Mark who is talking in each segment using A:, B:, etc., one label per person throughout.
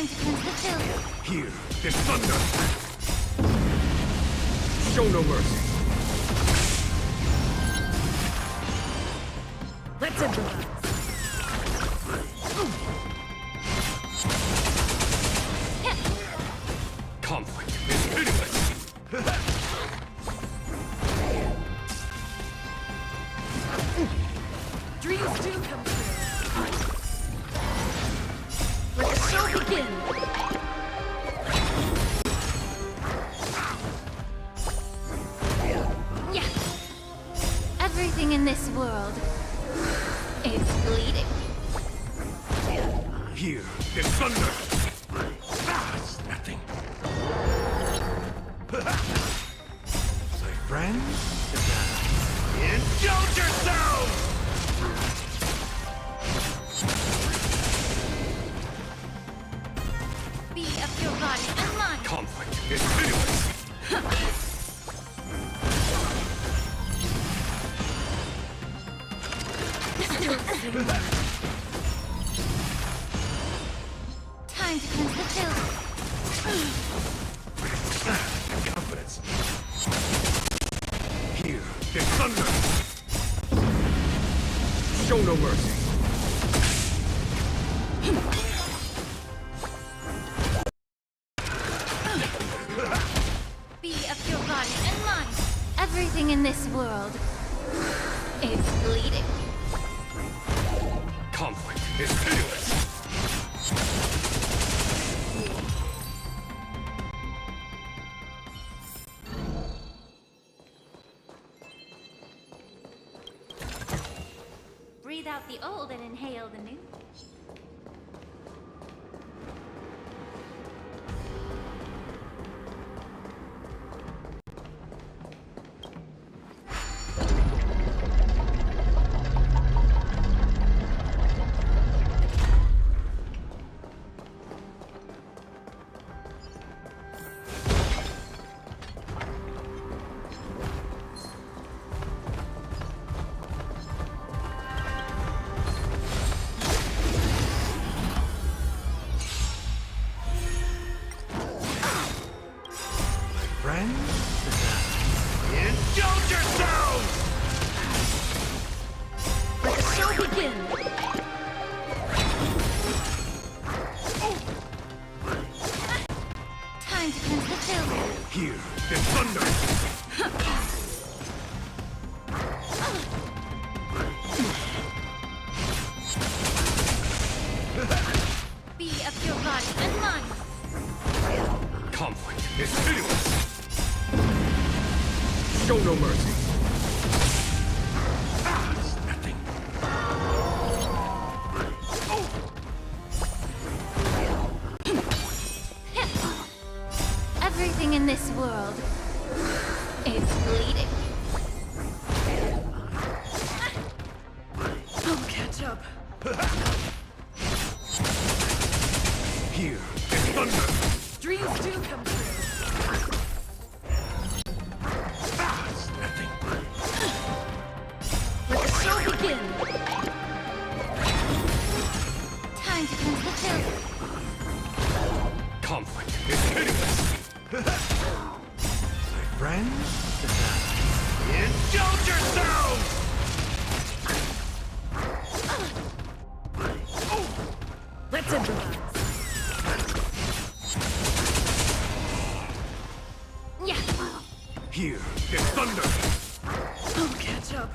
A: Time to cleanse the filth.
B: Here, there's thunder! Show no mercy!
C: Let's improvise.
B: Conflict is pitiless!
C: Dreams do come true. Let the show begin.
A: Yeah. Everything in this world is bleeding.
B: Here, there's thunder! It's nothing. My friends? Indulge yourselves!
A: Be of your body and mind.
B: Conflict is pitiless!
A: Time to cleanse the filth.
B: Confidence. Here, there's thunder! Show no mercy!
A: Be of your body and mind. Everything in this world is bleeding.
B: Conflict is pitiless!
A: Breathe out the old and inhale the new.
B: Friends? Indulge yourselves!
C: Let the show begin.
A: Time to cleanse the filth.
B: Here, there's thunder!
A: Be of your body and mind.
B: Conflict is pitiless! Show no mercy! It's nothing.
A: Everything in this world is bleeding.
C: I'll catch up.
B: Here, there's thunder!
C: Dreams do come true.
B: It's nothing.
C: Let the show begin.
A: Time to cleanse the filth.
B: Conflict is pitiless! My friends? Indulge yourselves!
C: Let's improvise.
A: Yeah.
B: Here, there's thunder!
C: I'll catch up.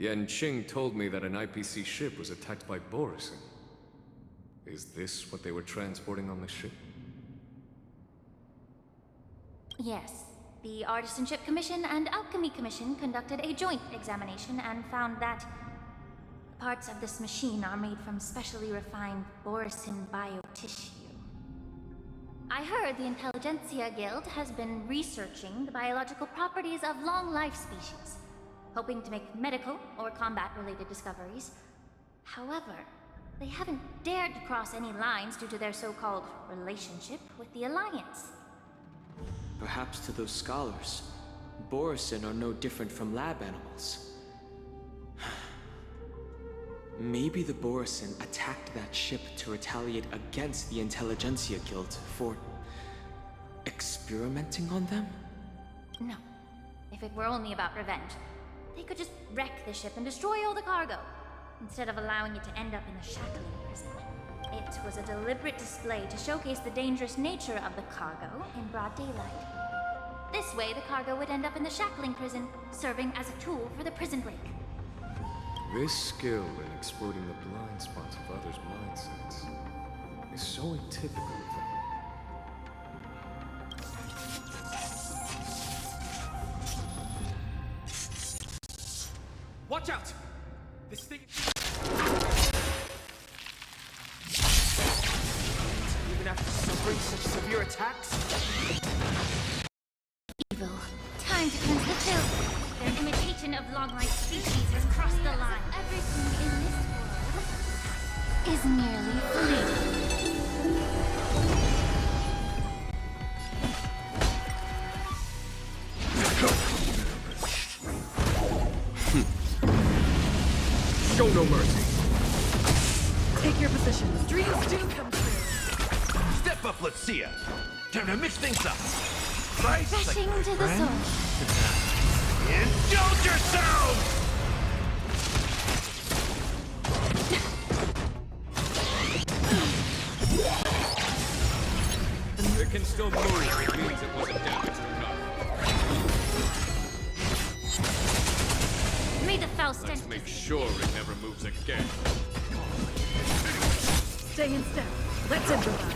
D: Yanqing told me that an IPC ship was attacked by Borisin. Is this what they were transporting on the ship?
A: Yes. The Artisanship Commission and Alchemy Commission conducted a joint examination and found that parts of this machine are made from specially refined Borisin biotissue. I heard the Intelligentsia Guild has been researching the biological properties of long-life species, hoping to make medical or combat-related discoveries. However, they haven't dared to cross any lines due to their so-called relationship with the Alliance.
E: Perhaps to those scholars, Borisin are no different from lab animals. Maybe the Borisin attacked that ship to retaliate against the Intelligentsia Guild for experimenting on them?
A: No. If it were only about revenge, they could just wreck the ship and destroy all the cargo, instead of allowing it to end up in the shackling prison. It was a deliberate display to showcase the dangerous nature of the cargo in broad daylight. This way, the cargo would end up in the shackling prison, serving as a tool for the prison break.
D: This skill in exploiting the blind spots of others' mindsets is so atypical of them.
F: Watch out! This thing... Even after suffering such severe attacks?
A: Evil. Time to cleanse the filth. Their imitation of long-life species has crossed the line. Everything in this world is merely fleeting.
D: Show no mercy!
C: Take your positions. Dreams do come true.
B: Step up, let's see ya. Time to mix things up. Right?
A: Refreshing to the soul.
B: Indulge yourselves!
D: It can still move, it means it wasn't damaged enough.
A: May the foul stench...
D: Let's make sure it never moves again.
C: Stay in step. Let's improvise.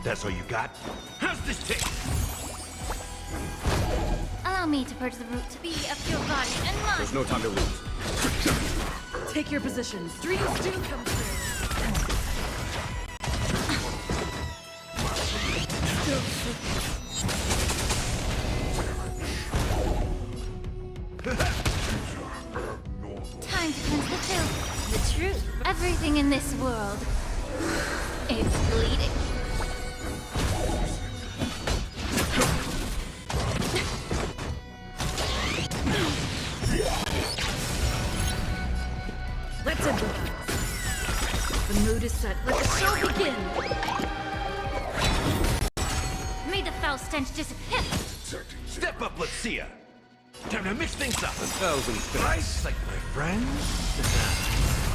B: That's all you got? How's this taste?
A: Allow me to purge the root to be of your body and mind.
D: There's no time to lose.
C: Take your positions. Dreams do come true.
A: Time to cleanse the filth. The truth. Everything in this world is bleeding.
C: Let's improvise. The mood is set. Let the show begin.
A: May the foul stench disappear.
B: Step up, let's see ya. Time to mix things up.
D: 1,000
B: Right?
D: thanks.
B: Like my friends?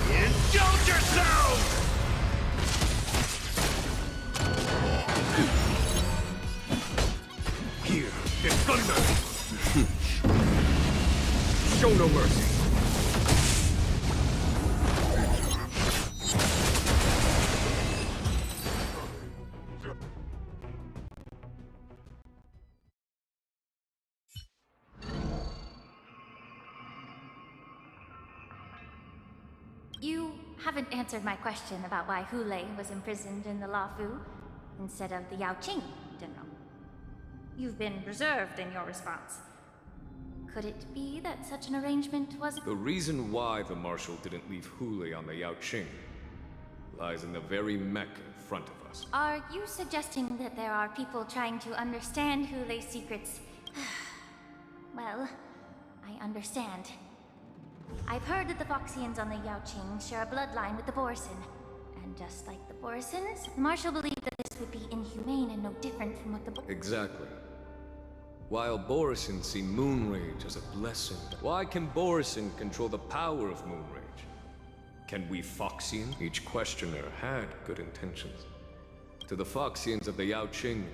B: Indulge yourselves!
D: Here, get thunder! Show no mercy!
A: You haven't answered my question about why Hule was imprisoned in the Lafu instead of the Yaoqing, General. You've been reserved in your response. Could it be that such an arrangement was...
D: The reason why the Marshal didn't leave Hule on the Yaoqing lies in the very mech in front of us.
A: Are you suggesting that there are people trying to understand Hule's secrets? Well, I understand. I've heard that the Foxians on the Yaoqing share a bloodline with the Borisin. And just like the Borisins, the Marshal believed that this would be inhumane and no different from what the...
D: Exactly. While Borisin see Moonrage as a blessing, why can Borisin control the power of Moonrage? Can we Foxians? Each questioner had good intentions. To the Foxians of the Yaoqing,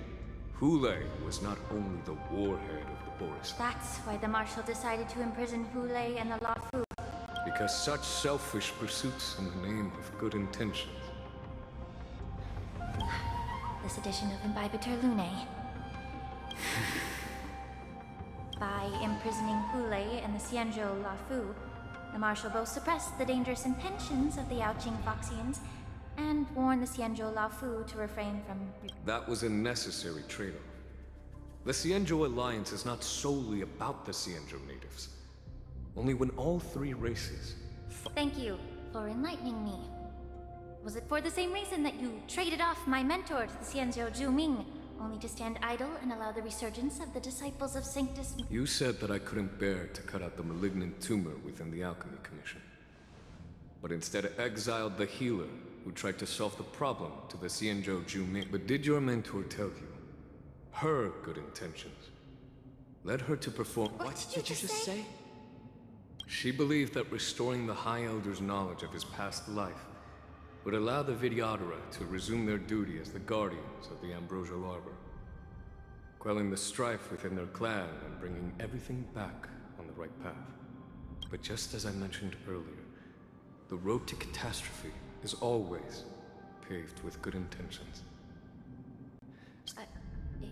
D: Hule was not only the warhead of the Boris.
A: That's why the Marshal decided to imprison Hule and the Lafu.
D: Because such selfish pursuits in the name of good intentions.
A: This edition of Imbibitor Lunae. By imprisoning Hule and the Xianzhou Lafu, the Marshal both suppressed the dangerous intentions of the Yaoqing Foxians and warned the Xianzhou Lafu to refrain from...
D: That was a necessary trade-off. The Xianzhou alliance is not solely about the Xianzhou natives. Only when all three races...
A: Thank you for enlightening me. Was it for the same reason that you traded off my mentor to the Xianzhou Zhuming, only to stand idle and allow the resurgence of the disciples of Sanctus...
D: You said that I couldn't bear to cut out the malignant tumor within the Alchemy Commission. But instead exiled the healer who tried to solve the problem to the Xianzhou Zhuming. But did your mentor tell you her good intentions led her to perform...
E: What did you just say?
D: She believed that restoring the High Elder's knowledge of his past life would allow the Vidyadhara to resume their duty as the guardians of the Ambrosial Arbor, quelling the strife within their clan and bringing everything back on the right path. But just as I mentioned earlier, the road to catastrophe is always paved with good intentions.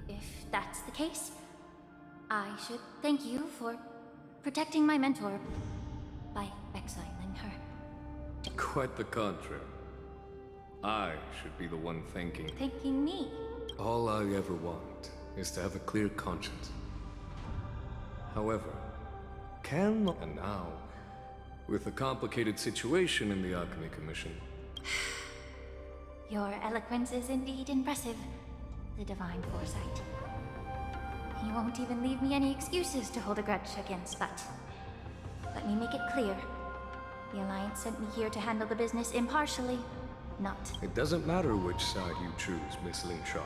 A: If that's the case, I should thank you for protecting my mentor by exiling her.
D: Quite the contrary. I should be the one thanking.
A: Thanking me?
D: All I ever want is to have a clear conscience. However, and now, with the complicated situation in the Alchemy Commission...
A: Your eloquence is indeed impressive, the divine foresight. You won't even leave me any excuses to hold a grudge against, but... Let me make it clear. The Alliance sent me here to handle the business impartially, not...
D: It doesn't matter which side you choose, Miss Lingshaw.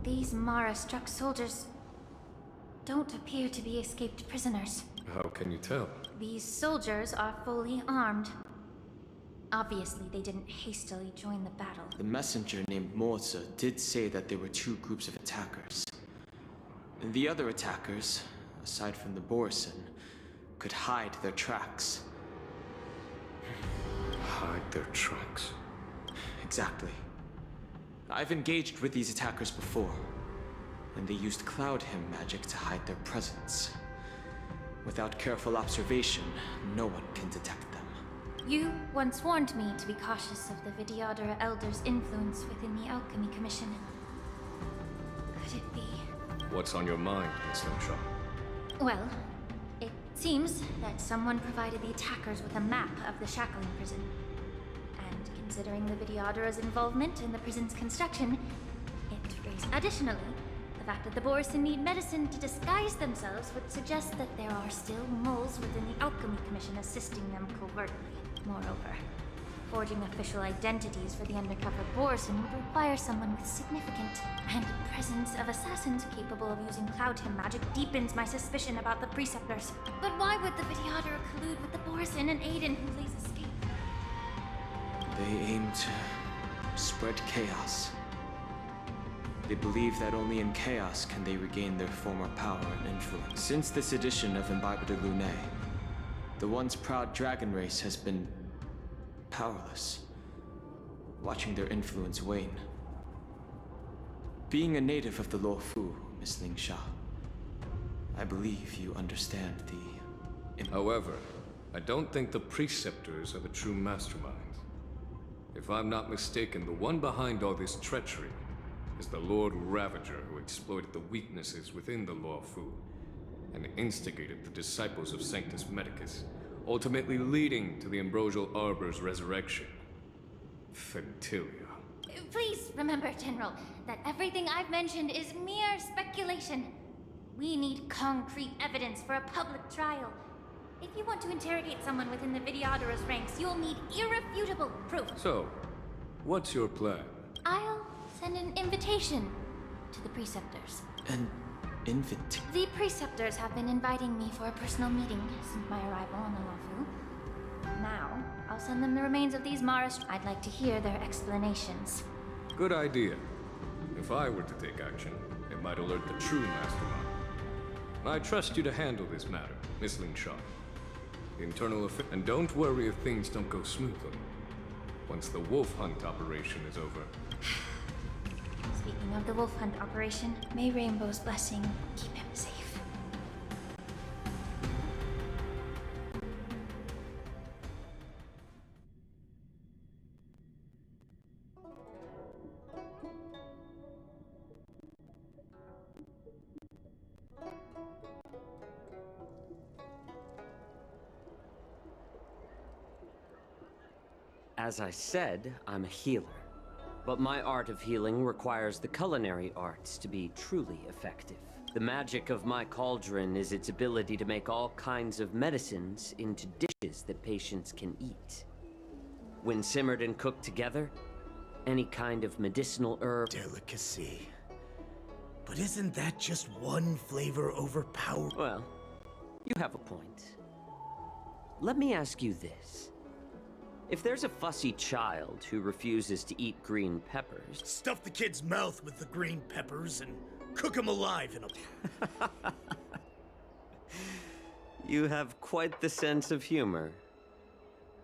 A: These Mara-struck soldiers don't appear to be escaped prisoners.
D: How can you tell?
A: These soldiers are fully armed. Obviously, they didn't hastily join the battle.
E: The messenger named Moze did say that there were two groups of attackers. And the other attackers, aside from the Borison, could hide their tracks.
D: Hide their tracks?
E: Exactly. I've engaged with these attackers before, and they used Cloud Hymn magic to hide their presence. Without careful observation, no one can detect them.
A: You once warned me to be cautious of the Vidyadhara Elder's influence within the Alchemy Commission. Could it be?
D: What's on your mind, Miss Lingshaw?
A: Well, it seems that someone provided the attackers with a map of the Shackling prison. And considering the Vidyadhara's involvement in the prison's construction, it raised... Additionally, the fact that the Borison need medicine to disguise themselves would suggest that there are still moles within the Alchemy Commission assisting them covertly. Moreover, forging official identities for the undercover Borison would require someone with significant... And the presence of assassins capable of using Cloud Hymn magic deepens my suspicion about the Preceptors. But why would the Vidyadhara collude with the Borison and aid in Hule's escape?
E: They aim to spread chaos. They believe that only in chaos can they regain their former power and influence. Since this edition of Imbibitor Lunae, the once proud dragon race has been powerless, watching their influence wane. Being a native of the Luofu, Miss Lingsha, I believe you understand the...
D: However, I don't think the Preceptors are the true masterminds. If I'm not mistaken, the one behind all this treachery is the Lord Ravager, who exploited the weaknesses within the Luofu and instigated the disciples of Sanctus Medicus, ultimately leading to the Ambrosial Arbor's resurrection. Fentilia.
A: Please remember, General, that everything I've mentioned is mere speculation. We need concrete evidence for a public trial. If you want to interrogate someone within the Videodorus ranks, you'll need irrefutable proof.
D: So, what's your plan?
A: I'll send an invitation to the Preceptors.
E: An invitation?
A: The Preceptors have been inviting me for a personal meeting since my arrival on the Lafu. Now, I'll send them the remains of these Maras. I'd like to hear their explanations.
D: Good idea. If I were to take action, it might alert the true mastermind. I trust you to handle this matter, Miss Lingshaw. Internal affairs. And don't worry if things don't go smoothly. Once the wolf hunt operation is over.
A: Speaking of the wolf hunt operation, may Rainbow's blessing keep him safe.
G: As I said, I'm a healer. But my art of healing requires the culinary arts to be truly effective. The magic of my cauldron is its ability to make all kinds of medicines into dishes that patients can eat. When simmered and cooked together, any kind of medicinal herb...
B: Delicacy. But isn't that just one flavor overpowered?
G: Well, you have a point. Let me ask you this. If there's a fussy child who refuses to eat green peppers...
B: Stuff the kid's mouth with the green peppers and cook him alive in a...
G: You have quite the sense of humor.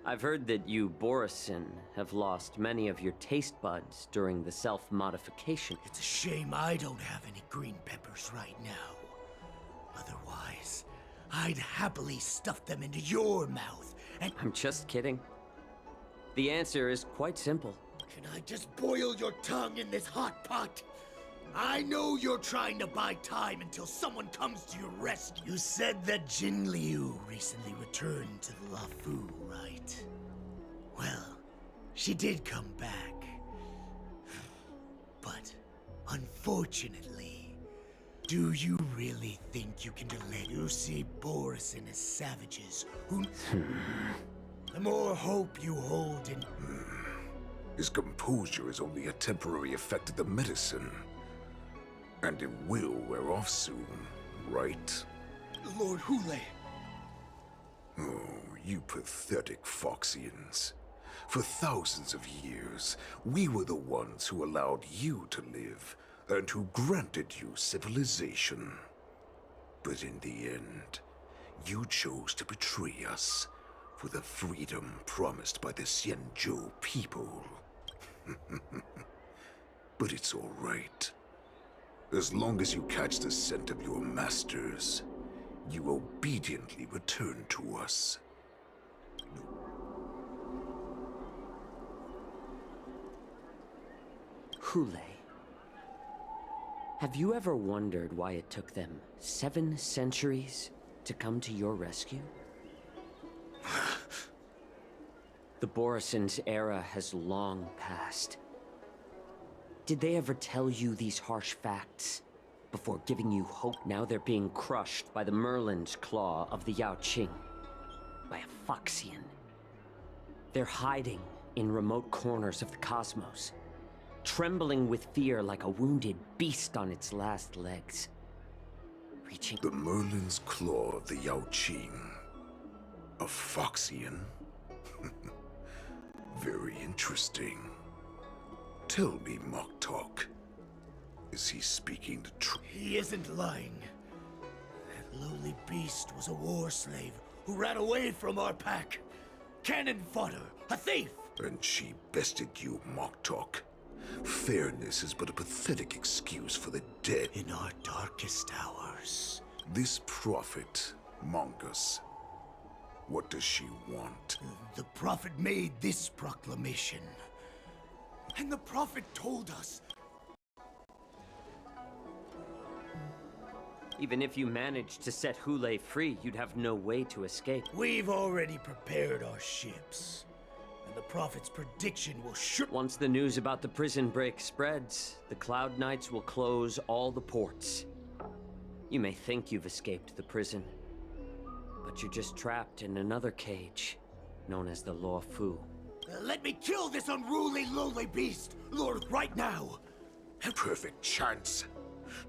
G: I've heard that you, Borisin, have lost many of your taste buds during the self-modification.
B: It's a shame I don't have any green peppers right now. Otherwise, I'd happily stuff them into your mouth and...
G: I'm just kidding. The answer is quite simple.
B: Can I just boil your tongue in this hot pot? I know you're trying to buy time until someone comes to your rescue. You said that Jin Liu recently returned to the Lafu, right? Well, she did come back. But, unfortunately, do you really think you can delay? You see Borisin as savages who... The more hope you hold in...
H: His composure is only a temporary effect of the medicine. And it will wear off soon, right?
B: Lord Hule.
H: Oh, you pathetic Foxians. For thousands of years, we were the ones who allowed you to live, and who granted you civilization. But in the end, you chose to betray us for the freedom promised by the Xianzhou people. But it's all right. As long as you catch the scent of your masters, you obediently return to us.
G: Hule, have you ever wondered why it took them 7 centuries to come to your rescue? The Borisin's era has long passed. Did they ever tell you these harsh facts before giving you hope? Now they're being crushed by the Merlin's claw of the Yao Qing, by a Foxian. They're hiding in remote corners of the cosmos, trembling with fear like a wounded beast on its last legs, reaching...
H: The Merlin's claw of the Yao Qing. A Foxian? Very interesting. Tell me, Moktok. Is he speaking the truth?
B: He isn't lying. That lowly beast was a war slave who ran away from our pack. Cannon fodder, a thief!
H: And she bested you, Moktok. Fairness is but a pathetic excuse for the dead.
B: In our darkest hours.
H: This prophet, Mongus, what does she want?
B: The prophet made this proclamation. And the prophet told us...
G: Even if you managed to set Hule free, you'd have no way to escape.
B: We've already prepared our ships. and the Prophet's prediction will sure—
G: Once the news about the prison break spreads, the Cloud Knights will close all the ports. You may think you've escaped the prison, but you're just trapped in another cage, known as the Law Fu.
B: Let me kill this unruly, lowly beast, Lord, right now!
H: A perfect chance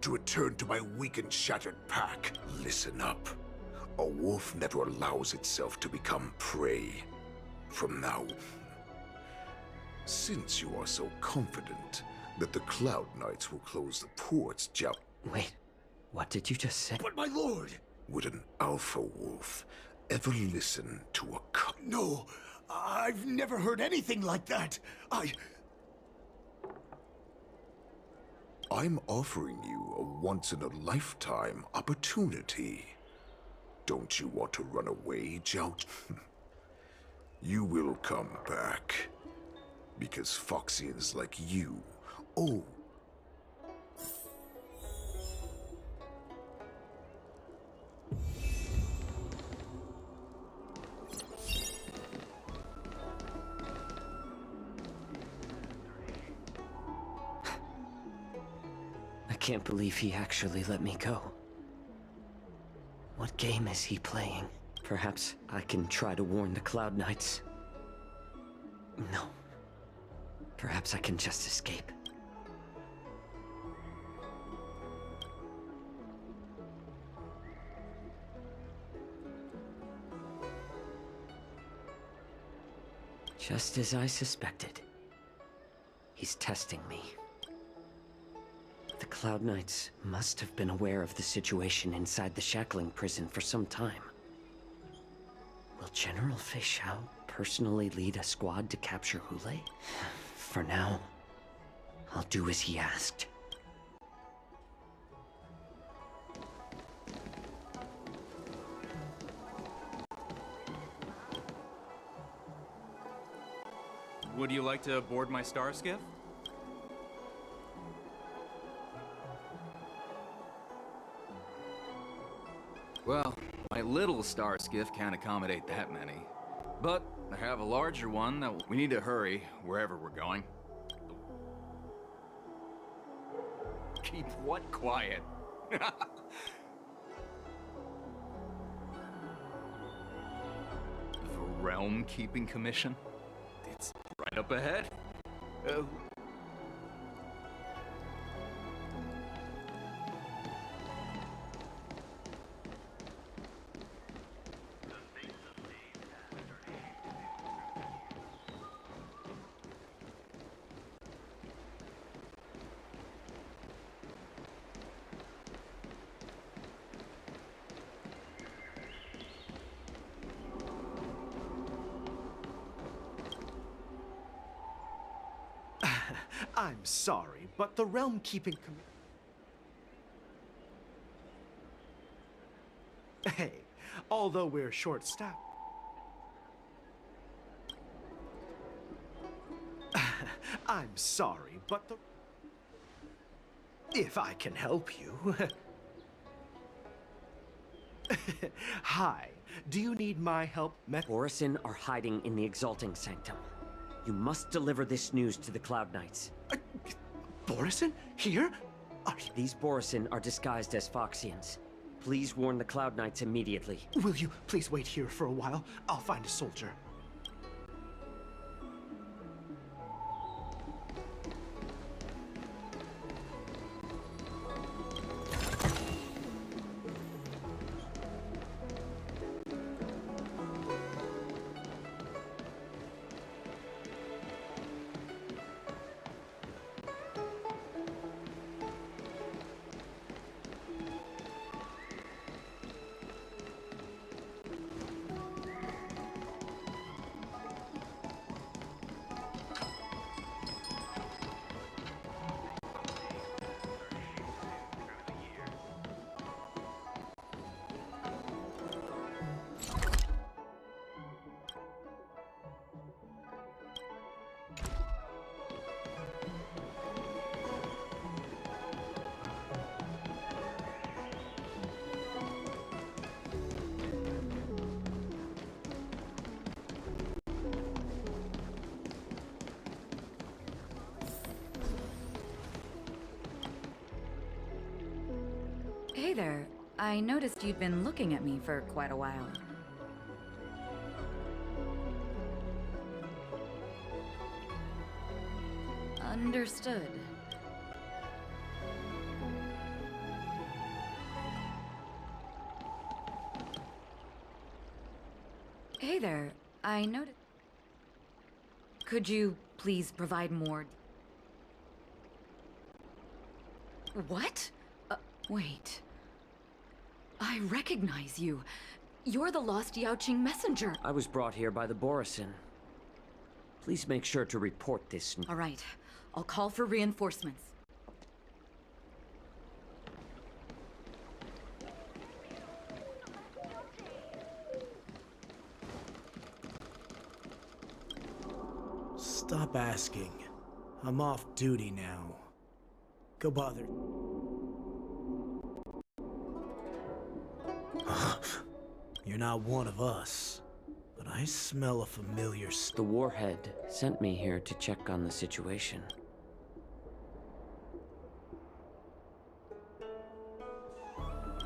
H: to return to my weak and shattered pack. Listen up. A wolf never allows itself to become prey. From now, since you are so confident that the Cloud Knights will close the ports,
G: Wait, what did you just say?
B: But my lord!
H: would an alpha wolf ever listen to a
B: No, I've never heard anything like that.
H: I'm offering you a once-in-a-lifetime opportunity. Don't you want to run away, Jout? You will come back. Because Foxians like you— Oh!
G: I can't believe he actually let me go. What game is he playing? Perhaps I can try to warn the Cloud Knights. No. Perhaps I can just escape. Just as I suspected. He's testing me. The Cloud Knights must have been aware of the situation inside the shackling prison for some time. Will General Feixiao personally lead a squad to capture Hule? For now, I'll do as he asked.
F: Would you like to board my star skiff? Well, my little star skiff can't accommodate that many. But I have a larger one that we need to hurry wherever we're going. Keep what quiet? The Realm Keeping Commission? It's right up ahead.
I: I'm sorry, but the Realm Keeping Hey, although we're short-staffed... I'm sorry, but the... If I can help you... Hi, do you need my help,
G: Borisin are hiding in the Exalting Sanctum. You must deliver this news to the Cloud Knights.
I: Borisin? Here?
G: These Borisin are disguised as Foxians. Please warn the Cloud Knights immediately.
I: Will you please wait here for a while? I'll find a soldier.
C: Hey there. I noticed you'd been looking at me for quite a while. Understood. Hey there. I noticed... Could you please provide more... What? Wait. I recognize you. You're the lost Yaoqing messenger.
G: I was brought here by the Borisin. Please make sure to report this.
C: All right. I'll call for reinforcements.
B: Stop asking. I'm off duty now. Go bother. You're not one of us, but I smell a familiar
G: The Warhead sent me here to check on the situation.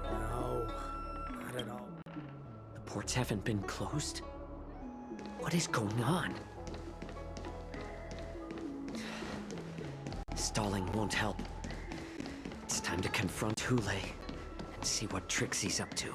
B: No, not at all.
G: The ports haven't been closed? What is going on? Stalling won't help. It's time to confront Hule and see what tricks he's up to.